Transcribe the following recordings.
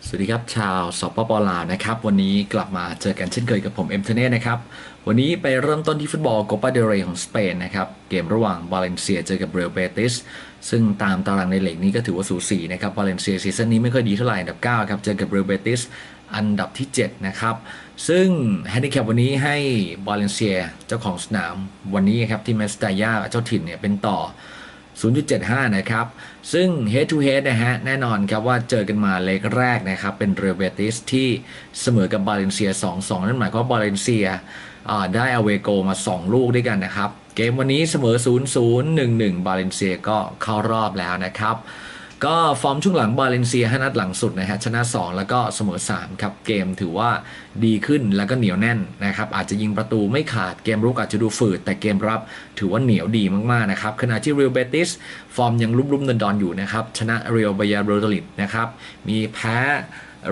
สวัสดีครับชาวสปปลาวนะครับวันนี้กลับมาเจอกันเช่นเคยกับผมเอ็มเทเน่นะครับวันนี้ไปเริ่มต้นที่ฟุตบอลโคปาเดเรย์ของสเปนนะครับเกมระหว่างบาเลนเซียเจอกับเรอัลเบติสซึ่งตามตารางในลีกนี้ก็ถือว่าสูสีนะครับบาเลนเซียซีซั่นนี้ไม่ค่อยดีเท่าไหร่อันดับ9ครับเจอกับเรอัลเบติสอันดับที่7นะครับซึ่งแฮนดิแคปวันนี้ให้บาเลนเซียเจ้าของสนามวันนี้ครับที่เมสตาย่าเจ้าถิ่นเนี่ยเป็นต่อ 0.75 นะครับ ซึ่ง head to head นะฮะ แน่นอนครับว่าเจอกันมาเล็กแรกนะครับ เป็นเรอัลเบติสที่เสมอกับบาเลนเซีย 2-2 นั่นหมายความว่าบาเลนเซียได้อเวโกมา 2 ลูกด้วยกันนะครับ เกมวันนี้เสมอ 0-0 1-1 บาเลนเซียก็เข้ารอบแล้วนะครับก็ฟอร์มช่วงหลังบาเลนเซีย5นัดหลังสุดนะฮะชนะ2แล้วก็เสมอ3ครับเกมถือว่าดีขึ้นแล้วก็เหนียวแน่นนะครับอาจจะยิงประตูไม่ขาดเกมรุกอาจจะดูฝืดแต่เกมรับถือว่าเหนียวดีมากๆนะครับขณะที่เรอัลเบติสฟอร์มยังลุ่มๆดอนๆอยู่นะครับชนะเรอัลบายาโรตลิดนะครับมีแพ้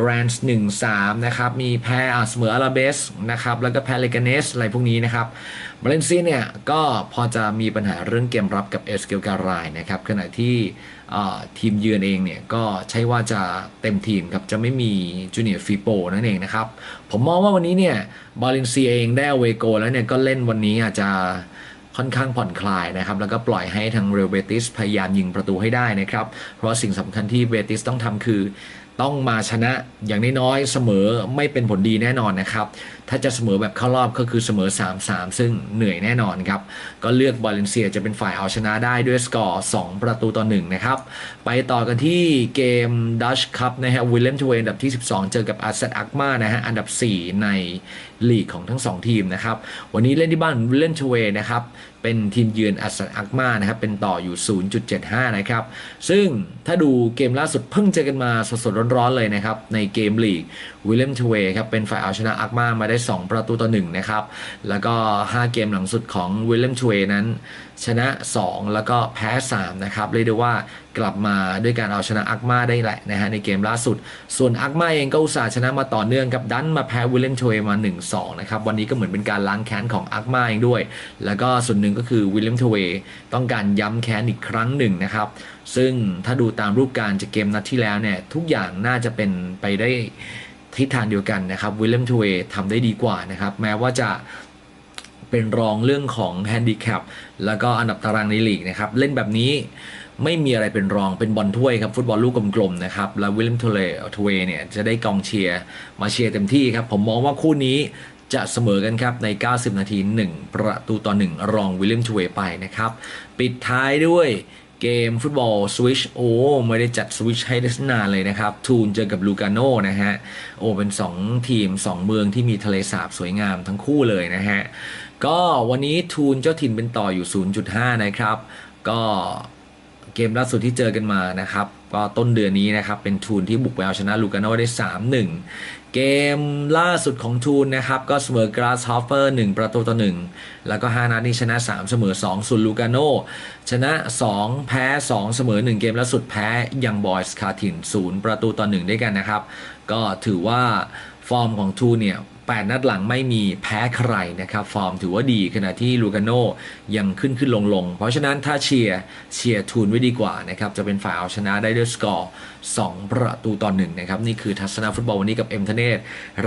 แรนส์1-3นะครับมีแพ้เสมออาราเบสนะครับแล้วก็แพ้เลกาเนสอะไรพวกนี้นะครับบาเลนเซียเนี่ยก็พอจะมีปัญหาเรื่องเกมรับกับเอสเกลการายนะครับขณะที่ทีมเยือนเองเนี่ยก็ใช่ว่าจะเต็มทีมครับจะไม่มีจูเนียร์ฟีโปนั่นเองนะครับผมมองว่าวันนี้เนี่ยบาเลนเซียเองได้เวโกแล้วเนี่ยก็เล่นวันนี้อาจจะค่อนข้างผ่อนคลายนะครับแล้วก็ปล่อยให้ทางเรอัลเบติสพยายามยิงประตูให้ได้นะครับเพราะสิ่งสำคัญที่เบติสต้องทำคือต้องมาชนะอย่างน้อยๆเสมอไม่เป็นผลดีแน่นอนนะครับถ้าจะเสมอแบบเข้ารอบก็คือเสมอ 3-3 ซึ่งเหนื่อยแน่นอนครับก็เลือกบาเลนเซียจะเป็นฝ่ายเอาชนะได้ด้วยสกอร์2-1นะครับไปต่อกันที่เกมดัชคัพนะฮะวิลเลมทูเวอันดับที่12เจอกับอาร์เซนอักมานะฮะอันดับ4ในลีกของทั้ง2ทีมนะครับวันนี้เล่นที่บ้านวิลเลมทูเวนะครับเป็นทีมเยือนอาร์เซนอักมานะครับเป็นต่ออยู่ 0.75 นะครับซึ่งถ้าดูเกมล่าสุดเพิ่งเจอกันมาสดๆร้อนๆเลยนะครับในเกมลีกวิลเลมทูเวครับเป็นฝ่ายเอาชนะอักมาได้2-1นะครับแล้วก็5เกมหลังสุดของวิลเลมทูเวนั้นชนะ2แล้วก็แพ้3นะครับเรียกได้ว่ากลับมาด้วยการเอาชนะอักมาได้แหละนะฮะในเกมล่าสุดส่วนอักมาเองก็อุตส่าห์ชนะมาต่อเนื่องกับดันมาแพ้วิลเลมทูเวมา1-2นะครับวันนี้ก็เหมือนเป็นการล้างแค้นของอักมาเองด้วยแล้วก็ส่วนหนึ่งก็คือวิลเลมทูเวต้องการย้ำแค้นอีกครั้งหนึ่งนะครับซึ่งถ้าดูตามรูปการจากเกมนัดที่แล้วเนี่ยทุกอย่างน่าจะเป็นไปได้ทิศทางเดียวกันนะครับวิลเลมทูเวทำได้ดีกว่านะครับแม้ว่าจะเป็นรองเรื่องของแฮนดิแคปแล้วก็อันดับตารางในลีกนะครับเล่นแบบนี้ไม่มีอะไรเป็นรองเป็นบอลถ้วยครับฟุตบอลลูกกลมๆนะครับแล้ววิลเลมทูเวเนี่ยจะได้กองเชียร์มาเชียร์เต็มที่ครับผมมองว่าคู่นี้จะเสมอกันครับใน90นาที1-1รองวิลเลมทูเวไปนะครับปิดท้ายด้วยเกมฟุตบอลสวิชโอ้ไม่ได้จัดสวิชให้ได้นานเลยนะครับทูนเจอกับลูกาโน่นะฮะโอ้เป็น2ทีม2เมืองที่มีทะเลสาบสวยงามทั้งคู่เลยนะฮะก็วันนี้ทูนเจ้าถิ่นเป็นต่ออยู่ 0.5 นะครับก็เกมล่าสุดที่เจอกันมานะครับก็ต้นเดือนนี้นะครับเป็นทูนที่บุกไปเอาชนะลูกาโน่ได้ 3-1เกมล่าสุดของทูนนะครับก็เสมอกราสฮอฟเฟอร์1-1แล้วก็5นัดนี้ชนะ3เสมอ2ส่วนลูกาโน่ชนะ2แพ้2เสมอ1เกมล่าสุดแพ้ยังบอยส์คาถิ่น0-1ด้วยกันนะครับก็ถือว่าฟอร์มของทูนเนี่ย8นัดหลังไม่มีแพ้ใครนะครับฟอร์มถือว่าดีขณะที่ลูกาโน่ยังขึ้นลงเพราะฉะนั้นถ้าเชียร์ทูนไว้ดีกว่านะครับจะเป็นฝ่ายเอาชนะได้ด้วยสกอร์2-1นะครับนี่คือทัศนฟุตบอลวันนี้กับเอ็มทเนศ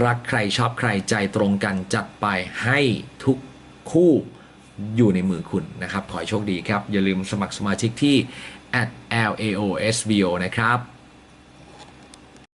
รักใครชอบใครใจตรงกันจัดไปให้ทุกคู่อยู่ในมือคุณนะครับขอให้โชคดีครับอย่าลืมสมัครสมาชิกที่ @laosvo นะครับ